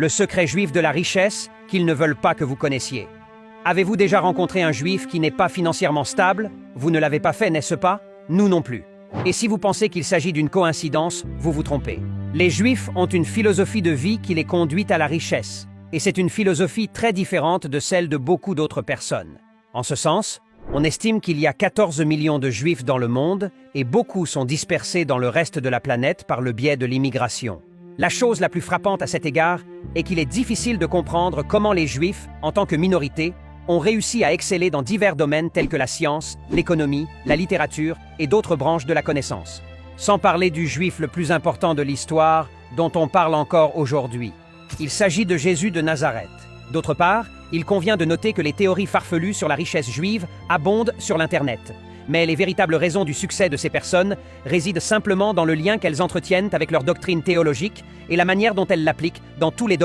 le secret juif de la richesse qu'ils ne veulent pas que vous connaissiez. Avez-vous déjà rencontré un juif qui n'est pas financièrement stable? Vous ne l'avez pas fait, n'est-ce pas? Nous non plus. Et si vous pensez qu'il s'agit d'une coïncidence, vous vous trompez. Les juifs ont une philosophie de vie qui les conduit à la richesse. Et c'est une philosophie très différente de celle de beaucoup d'autres personnes. En ce sens, on estime qu'il y a 14 millions de juifs dans le monde et beaucoup sont dispersés dans le reste de la planète par le biais de l'immigration. La chose la plus frappante à cet égard est qu'il est difficile de comprendre comment les juifs, en tant que minorité, ont réussi à exceller dans divers domaines tels que la science, l'économie, la littérature et d'autres branches de la connaissance. Sans parler du juif le plus important de l'histoire, dont on parle encore aujourd'hui. Il s'agit de Jésus de Nazareth. D'autre part, il convient de noter que les théories farfelues sur la richesse juive abondent sur l'Internet. Mais les véritables raisons du succès de ces personnes résident simplement dans le lien qu'elles entretiennent avec leur doctrine théologique et la manière dont elles l'appliquent dans tous les domaines.